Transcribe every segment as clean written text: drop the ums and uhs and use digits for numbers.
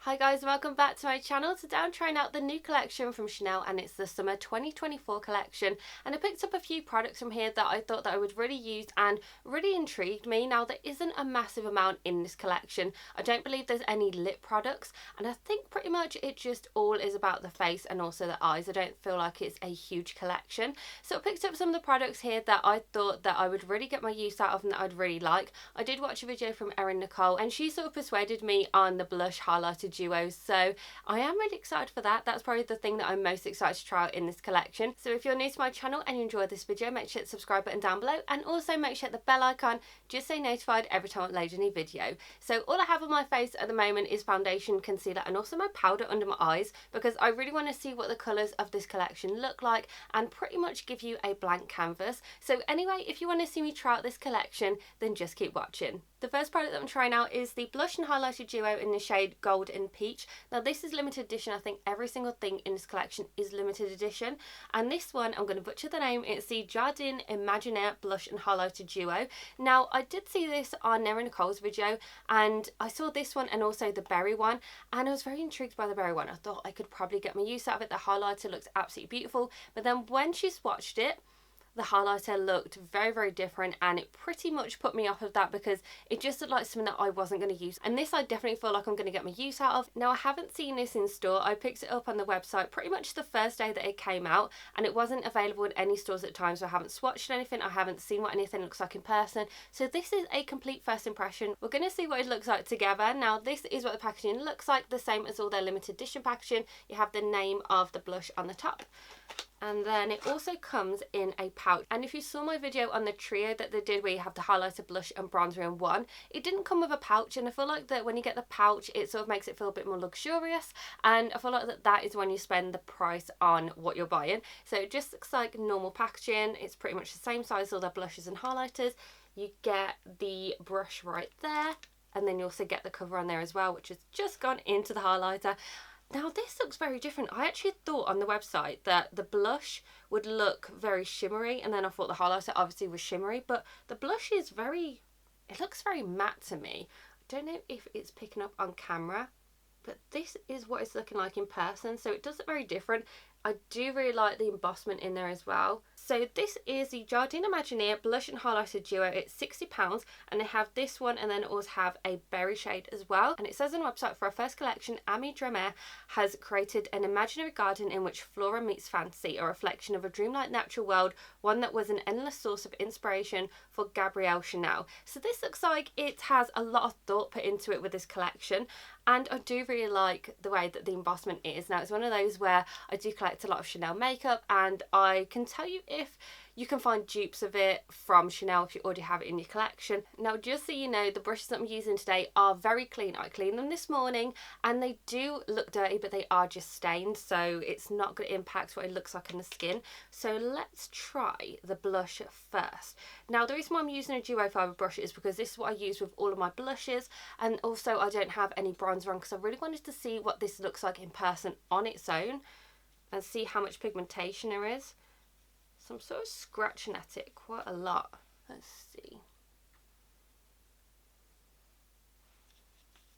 Hi guys, welcome back to my channel. Today I'm trying out the new collection from Chanel and it's the summer 2024 collection, and I picked up a few products from here that I thought that I would really use and really intrigued me. Now there isn't a massive amount in this collection. I don't believe there's any lip products, and I think pretty much it just all is about the face and also the eyes. I don't feel like it's a huge collection. So I picked up some of the products here that I thought that I would really get my use out of and that I'd really like. I did watch a video from Erin Nicole and she sort of persuaded me on the blush highlighter duos, so I am really excited for that. That's probably the thing that I'm most excited to try out in this collection. So if you're new to my channel and you enjoyed this video, make sure to hit the subscribe button down below, and also make sure to hit the bell icon just so you're notified every time I upload a new video. So all I have on my face at the moment is foundation, concealer and also my powder under my eyes, because I really want to see what the colours of this collection look like and pretty much give you a blank canvas. So anyway, if you want to see me try out this collection, then just keep watching. The first product that I'm trying out is the blush and highlighter duo in the shade Gold and Peach. Now this is limited edition. I think every single thing in this collection is limited edition. And this one, I'm going to butcher the name, it's the Jardin Imaginiere blush and highlighter duo. Now I did see this on Erin Nicole's video, and I saw this one and also the berry one, and I was very intrigued by the berry one. I thought I could probably get my use out of it. The highlighter looks absolutely beautiful, but then when she swatched it, the highlighter looked very different, and it pretty much put me off of that because it just looked like something that I wasn't going to use, and this I definitely feel like I'm going to get my use out of. Now I haven't seen this in store. I picked it up on the website pretty much the first day that it came out, and it wasn't available in any stores at the time, so I haven't swatched anything. I haven't seen what anything looks like in person, so this is a complete first impression. We're going to see what it looks like together. Now this is what the packaging looks like, the same as all their limited edition packaging. You have the name of the blush on the top, and then it also comes in a pouch. And if you saw my video on the trio that they did where you have the highlighter, blush and bronzer in one, it didn't come with a pouch, and I feel like that when you get the pouch it sort of makes it feel a bit more luxurious, and I feel like that is when you spend the price on what you're buying. So it just looks like normal packaging. It's pretty much the same size as all their blushes and highlighters. You get the brush right there, and then you also get the cover on there as well, which has just gone into the highlighter. Now this looks very different. I actually thought on the website that the blush would look very shimmery, and then I thought the highlighter obviously was shimmery, but the blush is it looks very matte to me. I don't know if it's picking up on camera, but this is what it's looking like in person, so it does look very different. I do really like the embossment in there as well. So this is the Jardin Imaginiere blush and highlighter duo. It's £60, and they have this one and then also have a berry shade as well. And it says on the website, for our first collection, Ami Dremer has created an imaginary garden in which flora meets fantasy, a reflection of a dreamlike natural world, one that was an endless source of inspiration for Gabrielle Chanel. So this looks like it has a lot of thought put into it with this collection, and I do really like the way that the embossment is. Now it's one of those where I do collect a lot of Chanel makeup, and I can tell you if you can find dupes of it from Chanel if you already have it in your collection. Now just so you know, the brushes that I'm using today are very clean. I cleaned them this morning and they do look dirty, but they are just stained, so it's not going to impact what it looks like on the skin. So let's try the blush first. Now the reason why I'm using a duo fibre brush is because this is what I use with all of my blushes, and also I don't have any bronzer on because I really wanted to see what this looks like in person on its own and see how much pigmentation there is. So I'm sort of scratching at it quite a lot. Let's see.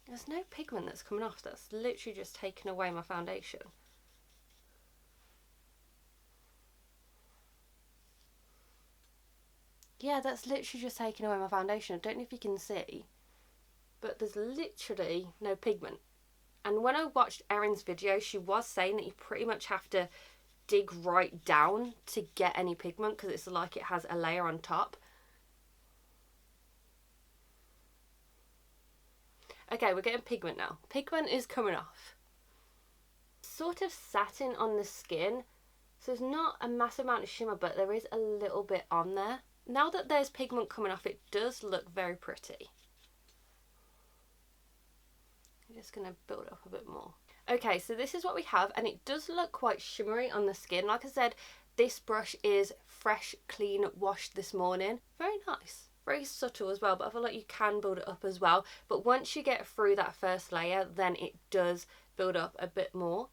There's no pigment that's coming off. That's literally just taken away my foundation. Yeah, that's literally just taken away my foundation. I don't know if you can see, but there's literally no pigment. And when I watched Erin's video, she was saying that you pretty much have to dig right down to get any pigment because it's like it has a layer on top. Okay, we're getting pigment now. Pigment is coming off. Sort of satin on the skin, so there's not a massive amount of shimmer, but there is a little bit on there. Now that there's pigment coming off, it does look very pretty. I'm just going to build it up a bit more. Okay, so this is what we have, and it does look quite shimmery on the skin. Like I said, this brush is fresh, clean, washed this morning. Very nice. Very subtle as well, but I feel like you can build it up as well. But once you get through that first layer, then it does build up a bit more.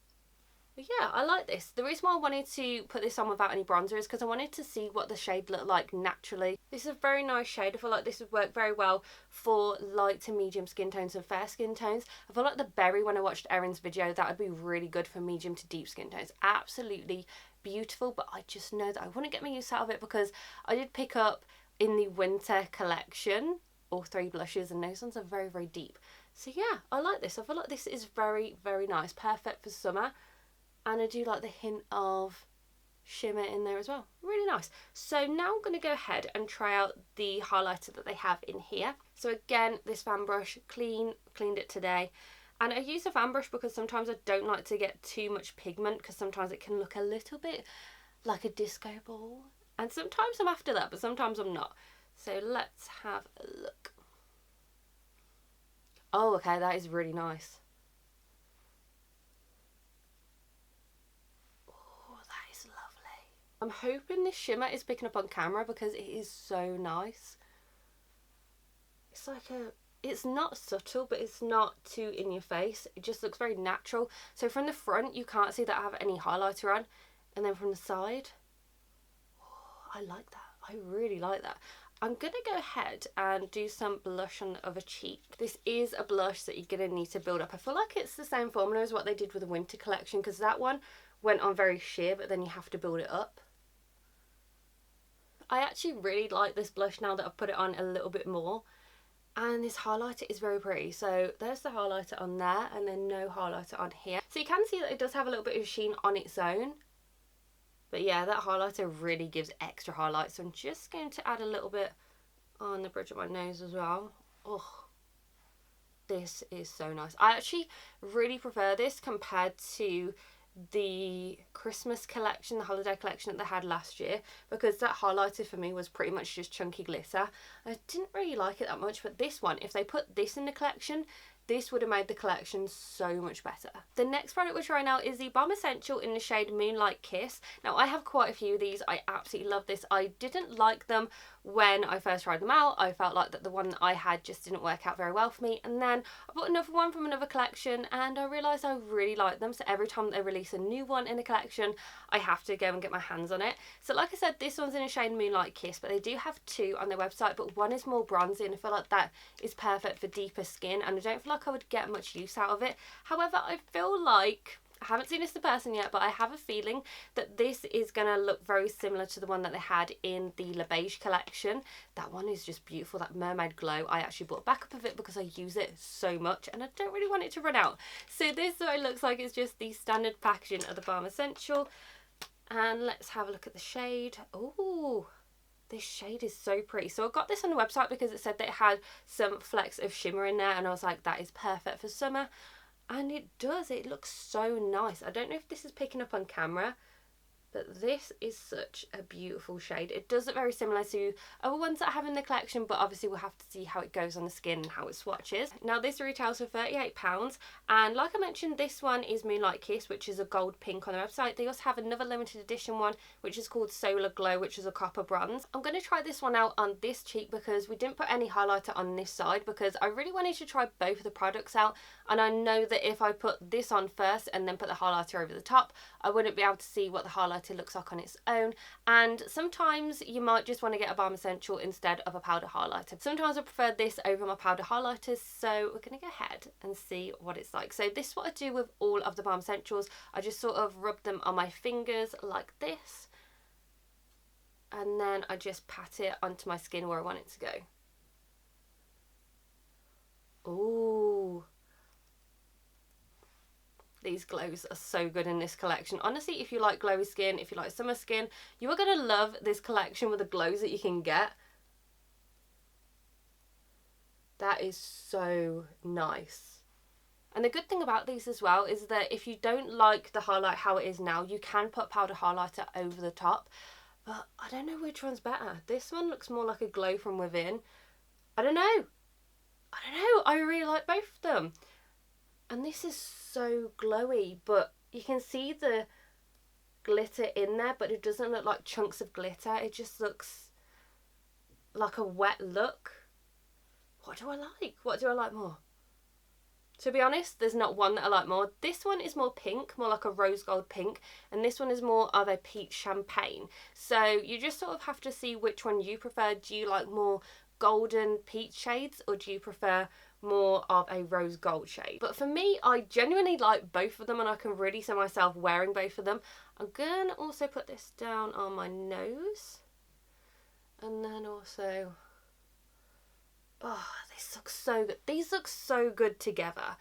But yeah, I like this. The reason why I wanted to put this on without any bronzer is because I wanted to see what the shade looked like naturally. This is a very nice shade. I feel like this would work very well for light to medium skin tones and fair skin tones. I feel like the berry, when I watched Erin's video, that would be really good for medium to deep skin tones. Absolutely beautiful, but I just know that I wouldn't get my use out of it because I did pick up in the winter collection all 3 blushes, and those ones are very, very deep. So yeah, I like this. I feel like this is very, very nice. Perfect for summer. And I do like the hint of shimmer in there as well. Really nice. So now I'm going to go ahead and try out the highlighter that they have in here. So again, this fan brush, cleaned it today. And I use a fan brush because sometimes I don't like to get too much pigment, because sometimes it can look a little bit like a disco ball. And sometimes I'm after that, but sometimes I'm not. So let's have a look. Oh, okay, that is really nice. I'm hoping this shimmer is picking up on camera because it is so nice. It's like it's not subtle, but it's not too in your face. It just looks very natural. So from the front, you can't see that I have any highlighter on. And then from the side, oh, I like that. I really like that. I'm going to go ahead and do some blush on the other cheek. This is a blush that you're going to need to build up. I feel like it's the same formula as what they did with the winter collection, because that one went on very sheer, but then you have to build it up. I actually really like this blush now that I've put it on a little bit more. And this highlighter is very pretty. So there's the highlighter on there, and then no highlighter on here. So you can see that it does have a little bit of sheen on its own. But yeah, that highlighter really gives extra highlight. So I'm just going to add a little bit on the bridge of my nose as well. Oh, this is so nice. I actually really prefer this compared to the Christmas collection, the holiday collection that they had last year, because that highlighter for me was pretty much just chunky glitter. I didn't really like it that much, but this one, if they put this in the collection, this would have made the collection so much better. The next product we're trying out is the Baume Essentiel in the shade Moonlight Kiss. Now I have quite a few of these. I absolutely love this. I didn't like them when I first tried them out. I felt like that the one that I had just didn't work out very well for me. And then I bought another one from another collection and I realised I really like them. So every time they release a new one in a collection, I have to go and get my hands on it. So like I said, this one's in a shade Moonlight Kiss, but they do have 2 on their website, but one is more bronzy, and I feel like that is perfect for deeper skin, and I don't feel like I would get much use out of it. However, I feel like, I haven't seen this in person yet, but I have a feeling that this is going to look very similar to the one that they had in the Beiges collection. That one is just beautiful, that mermaid glow. I actually bought a backup of it because I use it so much and I don't really want it to run out. So this is what it looks like. It's just the standard packaging of the Baume Essentiel. And let's have a look at the shade. Oh, this shade is so pretty. So I got this on the website because it said that it had some flecks of shimmer in there, and I was like, that is perfect for summer. And it does. It looks so nice. I don't know if this is picking up on camera, but this is such a beautiful shade. It does look very similar to other ones that I have in the collection, but obviously we'll have to see how it goes on the skin and how it swatches. Now this retails for £38, and like I mentioned, this one is Moonlight Kiss, which is a gold pink on the website. They also have another limited edition one, which is called Solar Glow, which is a copper bronze. I'm going to try this one out on this cheek because we didn't put any highlighter on this side, because I really wanted to try both of the products out, and I know that if I put this on first and then put the highlighter over the top, I wouldn't be able to see what the highlighter looks like on its own. And sometimes you might just want to get a Baume Essentiel instead of a powder highlighter. Sometimes I prefer this over my powder highlighters, so we're going to go ahead and see what it's like. So this is what I do with all of the Baume Essentials. I just sort of rub them on my fingers like this, and then I just pat it onto my skin where I want it to go. Ooh. These glows are so good in this collection. Honestly, if you like glowy skin, if you like summer skin, you are going to love this collection with the glows that you can get. That is so nice. And the good thing about these as well is that if you don't like the highlight how it is now, you can put powder highlighter over the top. But I don't know which one's better. This one looks more like a glow from within. I don't know. I really like both of them. And this is so glowy, but you can see the glitter in there, but it doesn't look like chunks of glitter. It just looks like a wet look. What do I like? What do I like more? To be honest, there's not one that I like more. This one is more pink, more like a rose gold pink, and this one is more of a peach champagne. So you just sort of have to see which one you prefer. Do you like more golden peach shades, or do you prefer more of a rose gold shade? But for me, I genuinely like both of them, and I can really see myself wearing both of them. I'm gonna also put this down on my nose, and then also, oh, this looks so good. These look so good together.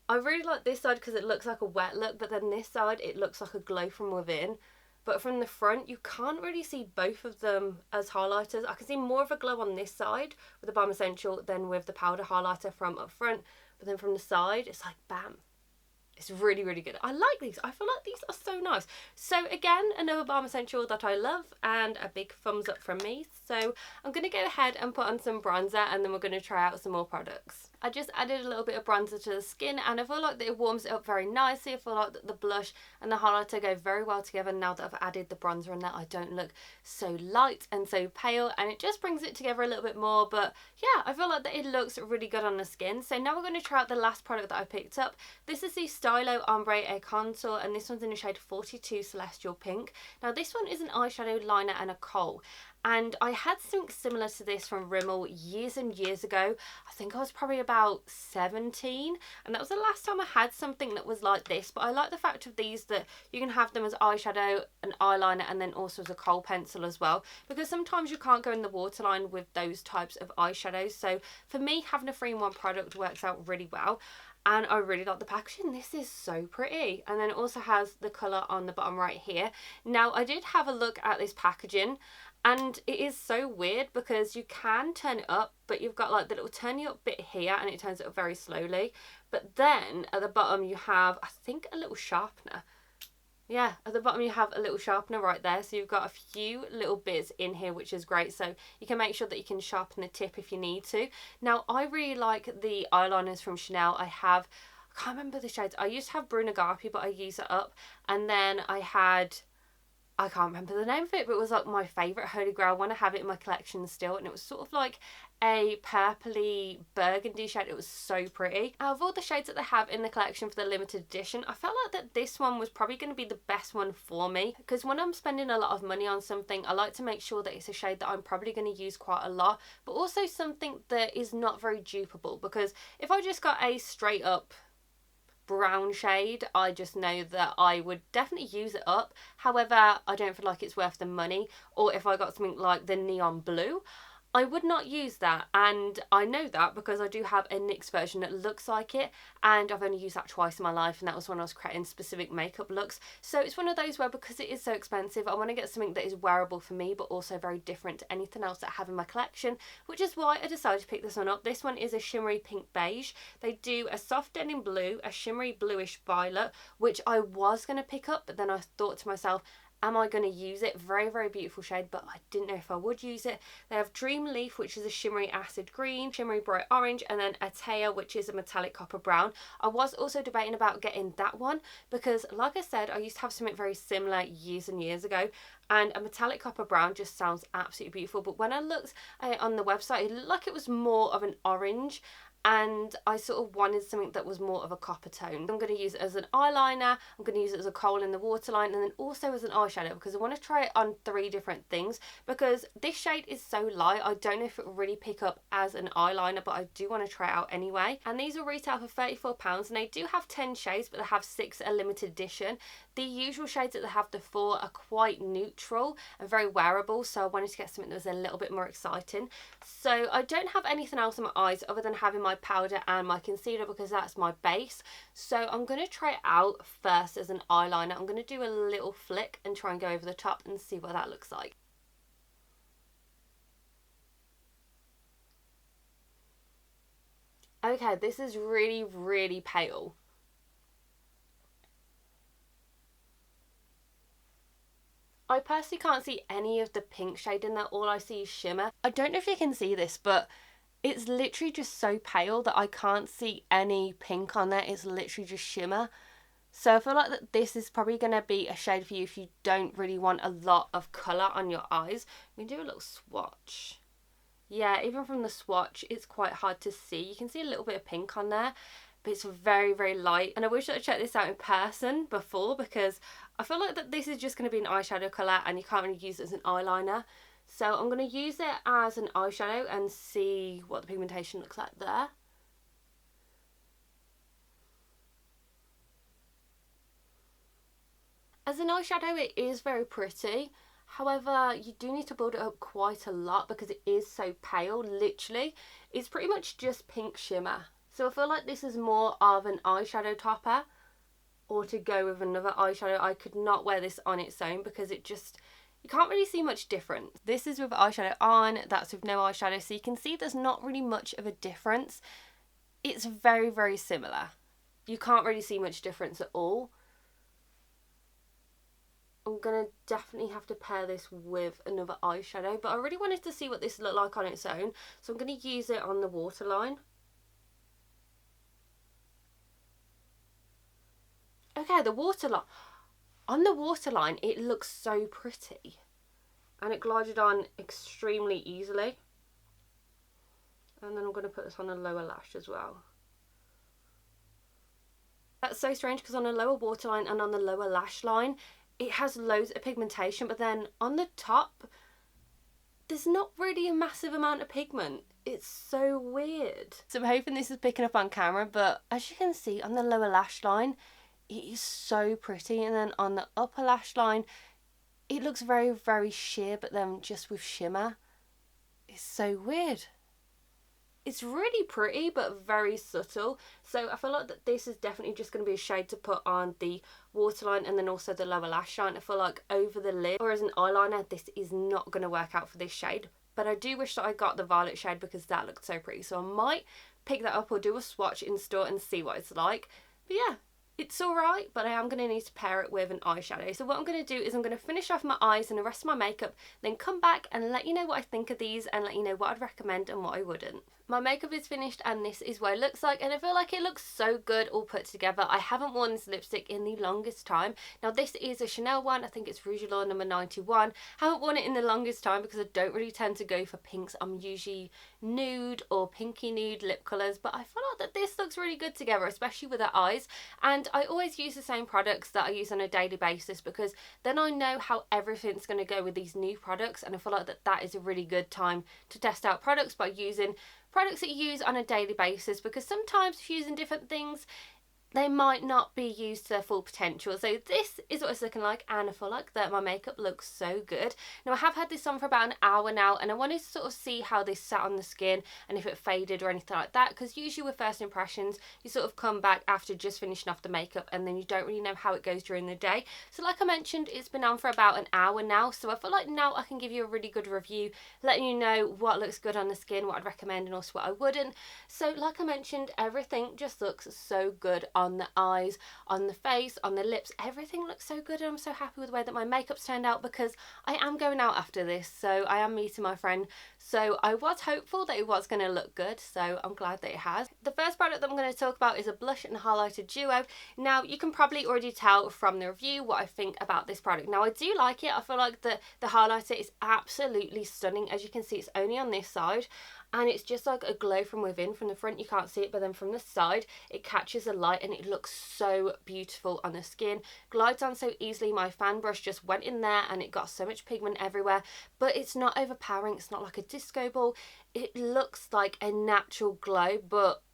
I really like this side because it looks like a wet look, but then this side it looks like a glow from within. But from the front, you can't really see both of them as highlighters. I can see more of a glow on this side with the Baume Essential than with the powder highlighter from up front. But then from the side, it's like bam. It's really, really good. I like these. I feel like these are so nice. So again, another Baume Essential that I love, and a big thumbs up from me. So I'm going to go ahead and put on some bronzer, and then we're going to try out some more products. I just added a little bit of bronzer to the skin, and I feel like that it warms it up very nicely. I feel like that the blush and the highlighter go very well together. Now that I've added the bronzer in there, I don't look so light and so pale, and it just brings it together a little bit more. But yeah, I feel like that it looks really good on the skin. So now we're going to try out the last product that I picked up. This is the Stylo Ombre A Contour, and this one's in the shade 42 Celestial Pink. Now this one is an eyeshadow liner and a kohl. And I had something similar to this from Rimmel years and years ago. I think I was probably about 17, and that was the last time I had something that was like this. But I like the fact of these that you can have them as eyeshadow, an eyeliner, and then also as a kohl pencil as well, because sometimes you can't go in the waterline with those types of eyeshadows. So for me, having a 3-in-1 product works out really well. And I really like the packaging. This is so pretty. And then it also has the colour on the bottom right here. Now, I did have a look at this packaging, and it is so weird because you can turn it up, but you've got like the little turn you up bit here, and it turns it up very slowly. But then at the bottom you have, I think, a little sharpener. Yeah, at the bottom you have a little sharpener right there. So you've got a few little bits in here, which is great. So you can make sure that you can sharpen the tip if you need to. Now, I really like the eyeliners from Chanel. I can't remember the shades. I used to have Bruno Garpi, but I use it up. And then I can't remember the name of it, but it was like my favourite holy grail. I want to have it in my collection still, and it was sort of like a purpley burgundy shade. It was so pretty. Out of all the shades that they have in the collection for the limited edition, I felt like that this one was probably going to be the best one for me, because when I'm spending a lot of money on something, I like to make sure that it's a shade that I'm probably going to use quite a lot, but also something that is not very dupeable, because if I just got a straight up brown shade, I just know that I would definitely use it up. However, I don't feel like it's worth the money. Or if I got something like the neon blue, I would not use that, and I know that because I do have a NYX version that looks like it, and I've only used that twice in my life, and that was when I was creating specific makeup looks. So it's one of those where, because it is so expensive, I want to get something that is wearable for me but also very different to anything else that I have in my collection, which is why I decided to pick this one up. This one is a shimmery pink beige. They do a soft denim blue, a shimmery bluish violet, which I was going to pick up, but then I thought to myself, am I going to use it? Very, very beautiful shade, but I didn't know if I would use it. They have Dream Leaf, which is a shimmery acid green, shimmery bright orange, and then Atea, which is a metallic copper brown. I was also debating about getting that one because, like I said, I used to have something very similar years and years ago, and a metallic copper brown just sounds absolutely beautiful. But when I looked at it on the website, it looked like it was more of an orange, and I sort of wanted something that was more of a copper tone. I'm going to use it as an eyeliner, I'm going to use it as a kohl in the waterline, and then also as an eyeshadow, because I want to try it on 3 different things, because this shade is so light, I don't know if it will really pick up as an eyeliner, but I do want to try it out anyway. And these will retail for £34, and they do have 10 shades, but they have 6 a limited edition. The usual shades that they have, the 4, are quite neutral and very wearable, so I wanted to get something that was a little bit more exciting. So I don't have anything else on my eyes other than having my powder and my concealer, because that's my base. So I'm going to try it out first as an eyeliner. I'm going to do a little flick and try and go over the top and see what that looks like. Okay, this is really, really pale. I personally can't see any of the pink shade in there. All I see is shimmer. I don't know if you can see this, but it's literally just so pale that I can't see any pink on there. It's literally just shimmer. So I feel like that this is probably going to be a shade for you if you don't really want a lot of colour on your eyes. We can do a little swatch. Yeah, even from the swatch, it's quite hard to see. You can see a little bit of pink on there. but it's very, very light. And I wish I checked this out in person before, because I feel like that this is just going to be an eyeshadow colour and you can't really use it as an eyeliner. So I'm going to use it as an eyeshadow and see what the pigmentation looks like there. As an eyeshadow, it is very pretty. However, you do need to build it up quite a lot because it is so pale. Literally, it's pretty much just pink shimmer. So I feel like this is more of an eyeshadow topper, or to go with another eyeshadow. I could not wear this on its own because it just, you can't really see much difference. This is with eyeshadow on, that's with no eyeshadow, so you can see there's not really much of a difference. It's very, very similar. You can't really see much difference at all. I'm going to definitely have to pair this with another eyeshadow, but I really wanted to see what this looked like on its own, so I'm going to use it on the waterline. Okay, the waterline. On the waterline, it looks so pretty, and it glided on extremely easily. And then I'm going to put this on the lower lash as well. That's so strange because on the lower waterline and on the lower lash line, it has loads of pigmentation, but then on the top, there's not really a massive amount of pigment. It's so weird. So I'm hoping this is picking up on camera, but as you can see on the lower lash line, it is so pretty. And then on the upper lash line, it looks very, very sheer, but then just with shimmer. It's so weird. It's really pretty, but very subtle. So I feel like that this is definitely just going to be a shade to put on the waterline and then also the lower lash line. I feel like over the lid or as an eyeliner, this is not going to work out for this shade. But I do wish that I got the violet shade because that looked so pretty. So I might pick that up or do a swatch in store and see what it's like. But yeah, it's alright, but I am going to need to pair it with an eyeshadow. So what I'm going to do is I'm going to finish off my eyes and the rest of my makeup, then come back and let you know what I think of these and let you know what I'd recommend and what I wouldn't. My makeup is finished and this is what it looks like, and I feel like it looks so good all put together. I haven't worn this lipstick in the longest time. Now this is a Chanel one, I think it's Rouge Allure number 91. Haven't worn it in the longest time because I don't really tend to go for pinks. I'm usually nude or pinky nude lip colours, but I feel like that this looks really good together, especially with her eyes. And I always use the same products that I use on a daily basis because then I know how everything's going to go with these new products, and I feel like that is a really good time to test out products by using products that you use on a daily basis, because sometimes if you're using different things, they might not be used to their full potential. So this is what it's looking like, and I feel like that my makeup looks so good. Now I have had this on for about an hour now, and I wanted to sort of see how this sat on the skin and if it faded or anything like that, because usually with first impressions you sort of come back after just finishing off the makeup and then you don't really know how it goes during the day. So like I mentioned, it's been on for about an hour now, so I feel like now I can give you a really good review, letting you know what looks good on the skin, what I'd recommend and also what I wouldn't. So like I mentioned, everything just looks so good on the eyes, on the face, on the lips. Everything looks so good, and I'm so happy with the way that my makeup's turned out because I am going out after this, so I am meeting my friend. So I was hopeful that it was going to look good, so I'm glad that it has. The first product that I'm going to talk about is a blush and highlighter duo. Now you can probably already tell from the review what I think about this product. Now I do like it. I feel like the highlighter is absolutely stunning. As you can see, it's only on this side, and it's just like a glow from within. From the front you can't see it, but then from the side it catches the light and it looks so beautiful on the skin. Glides on so easily. My fan brush just went in there and it got so much pigment everywhere, but it's not overpowering. It's not like a disco ball. It looks like a natural glow, but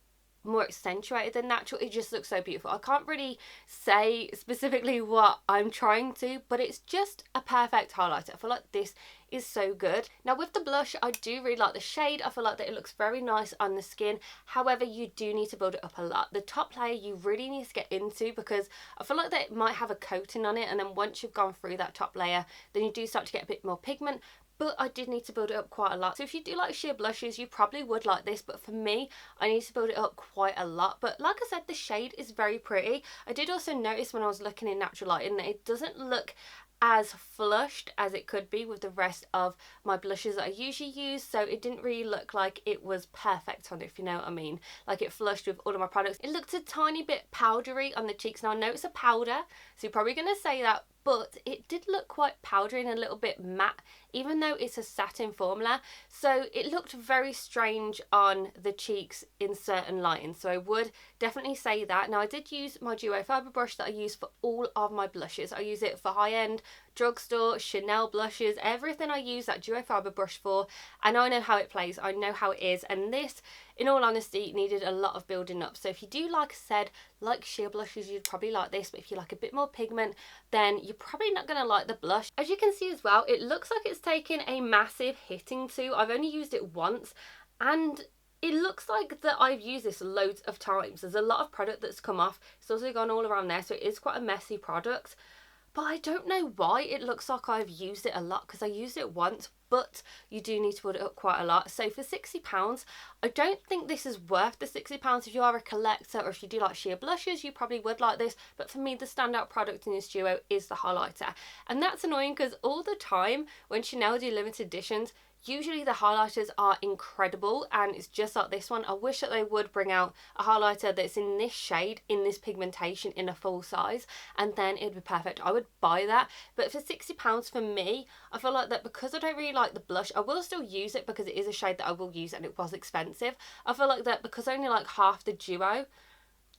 more accentuated than natural. It just looks so beautiful. I can't really say specifically what I'm trying to, but it's just a perfect highlighter. I feel like this is so good. Now with the blush, I do really like the shade. I feel like that it looks very nice on the skin. However, you do need to build it up a lot. The top layer you really need to get into because I feel like that it might have a coating on it, and then once you've gone through that top layer, then you do start to get a bit more pigment. But I did need to build it up quite a lot. So if you do like sheer blushes, you probably would like this, but for me, I need to build it up quite a lot. But like I said, the shade is very pretty. I did also notice when I was looking in natural lighting that it doesn't look as flushed as it could be with the rest of my blushes that I usually use, so it didn't really look like it was perfect on it, if you know what I mean. Like it flushed with all of my products. It looked a tiny bit powdery on the cheeks. Now I know it's a powder, so you're probably going to say that, but it did look quite powdery and a little bit matte, even though it's a satin formula. So it looked very strange on the cheeks in certain lighting. So I would definitely say that. Now I did use my duo fibre brush that I use for all of my blushes. I use it for high-end, drugstore, Chanel blushes, everything I use that duo fibre brush for, and I know how it plays, I know how it is, and this, in all honesty, needed a lot of building up. So if you do, like I said, like sheer blushes, you'd probably like this, but if you like a bit more pigment, then you're probably not going to like the blush. As you can see as well, it looks like it's taken a massive hitting too. I've only used it once, and it looks like that I've used this loads of times. There's a lot of product that's come off. It's also gone all around there, so it is quite a messy product. But I don't know why it looks like I've used it a lot, because I used it once, but you do need to put it up quite a lot. So for £60, I don't think this is worth the £60. If you are a collector or if you do like sheer blushes, you probably would like this. But for me, the standout product in this duo is the highlighter. And that's annoying because all the time when Chanel do limited editions, usually the highlighters are incredible, and it's just like this one. I wish that they would bring out a highlighter that's in this shade, in this pigmentation, in a full size, and then it'd be perfect. I would buy that. But for £60 for me, I feel like that because I don't really like the blush, I will still use it because it is a shade that I will use and it was expensive. I feel like that because I only like half the duo,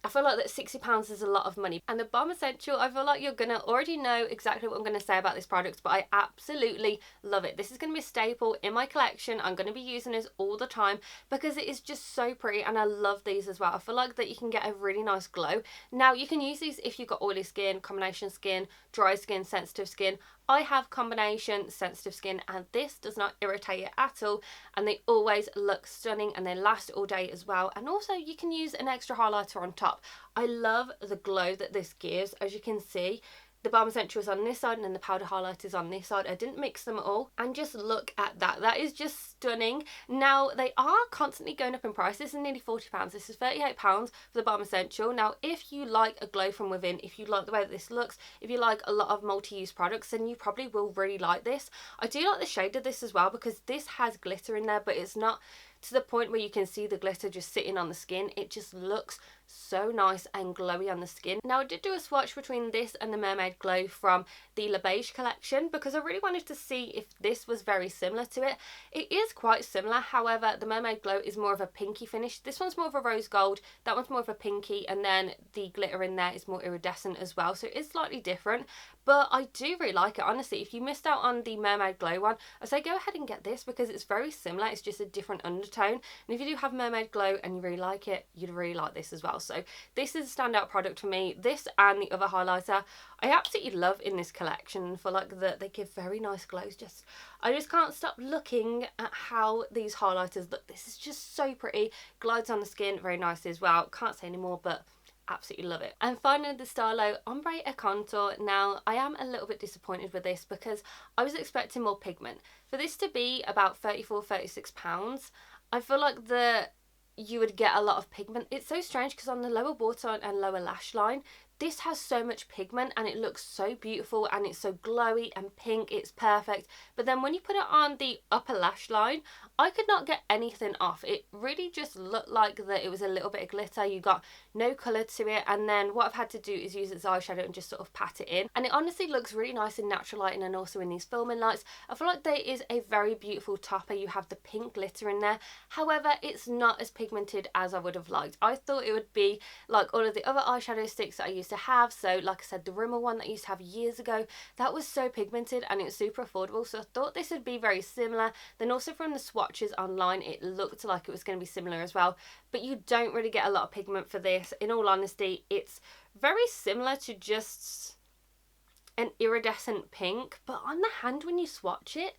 I feel like that £60 is a lot of money. And the Baume Essentiel, I feel like you're going to already know exactly what I'm going to say about this product, but I absolutely love it. This is going to be a staple in my collection. I'm going to be using this all the time because it is just so pretty, and I love these as well. I feel like that you can get a really nice glow. Now, you can use these if you've got oily skin, combination skin, dry skin, sensitive skin. I have combination sensitive skin, and this does not irritate it at all, and they always look stunning and they last all day as well. And also you can use an extra highlighter on top. I love the glow that this gives. As you can see, the Baume Essential is on this side and then the powder highlighter is on this side. I didn't mix them at all, and just look at that. That is just stunning. Now, they are constantly going up in price. This is nearly £40. This is £38 for the Baume Essential. Now, if you like a glow from within, if you like the way that this looks, if you like a lot of multi-use products, then you probably will really like this. I do like the shade of this as well because this has glitter in there, but it's not to the point where you can see the glitter just sitting on the skin. It just looks so nice and glowy on the skin. Now, I did do a swatch between this and the Mermaid Glow from the Beiges collection because I really wanted to see if this was very similar to it. It is quite similar, however, the Mermaid Glow is more of a pinky finish. This one's more of a rose gold, that one's more of a pinky, and then the glitter in there is more iridescent as well, so it is slightly different. But I do really like it, honestly. If you missed out on the Mermaid Glow one, I say go ahead and get this because it's very similar. It's just a different undertone. And if you do have Mermaid Glow and you really like it, you'd really like this as well. So this is a standout product for me. This and the other highlighter I absolutely love in this collection. For like they give very nice glows. I just can't stop looking at how these highlighters look. This is just so pretty. Glides on the skin very nicely as well. Can't say any more, but absolutely love it. And finally, the Stylo Ombre Contour. Now, I am a little bit disappointed with this because I was expecting more pigment. For this to be about £34–36, I feel like you would get a lot of pigment. It's so strange because on the lower waterline and lower lash line, this has so much pigment and it looks so beautiful and it's so glowy and pink. It's perfect. But then when you put it on the upper lash line, I could not get anything off. It really just looked like that it was a little bit of glitter. You got no colour to it. And then what I've had to do is use its eyeshadow and just sort of pat it in. And it honestly looks really nice in natural lighting and also in these filming lights. I feel like there is a very beautiful topper. You have the pink glitter in there. However, it's not as pigmented as I would have liked. I thought it would be like all of the other eyeshadow sticks that I used to have. So like I said, the Rimmel one that I used to have years ago, that was so pigmented and it's super affordable. So I thought this would be very similar. Then also from the swatches online, it looked like it was going to be similar as well. But you don't really get a lot of pigment for this. In all honesty, it's very similar to just an iridescent pink. But on the hand, when you swatch it,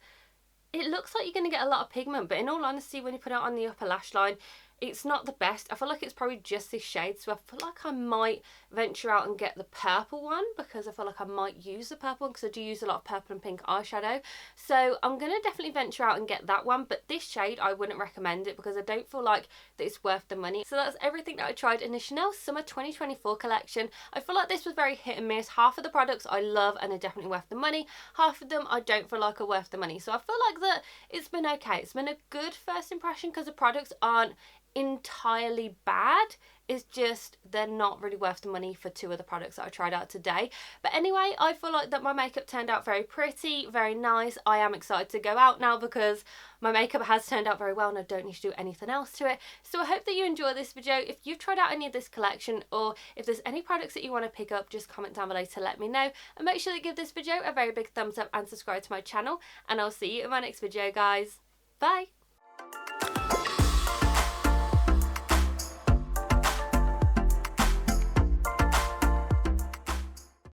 it looks like you're going to get a lot of pigment. But in all honesty, when you put it on the upper lash line, it's not the best. I feel like it's probably just this shade, so I feel like I might venture out and get the purple one because I feel like I might use the purple one because I do use a lot of purple and pink eyeshadow. So I'm going to definitely venture out and get that one, but this shade I wouldn't recommend it because I don't feel like that it's worth the money. So that's everything that I tried in the Chanel Summer 2024 collection. I feel like this was very hit and miss. Half of the products I love and are definitely worth the money. Half of them I don't feel like are worth the money. So I feel like that it's been okay. It's been a good first impression because the products aren't entirely bad. It's just they're not really worth the money for two of the products that I tried out today. But anyway, I feel like that my makeup turned out very pretty, very nice. I am excited to go out now because my makeup has turned out very well and I don't need to do anything else to it. So I hope that you enjoy this video. If you've tried out any of this collection, or if there's any products that you want to pick up, just comment down below to let me know. And make sure to give this video a very big thumbs up and subscribe to my channel. And I'll see you in my next video, guys. Bye!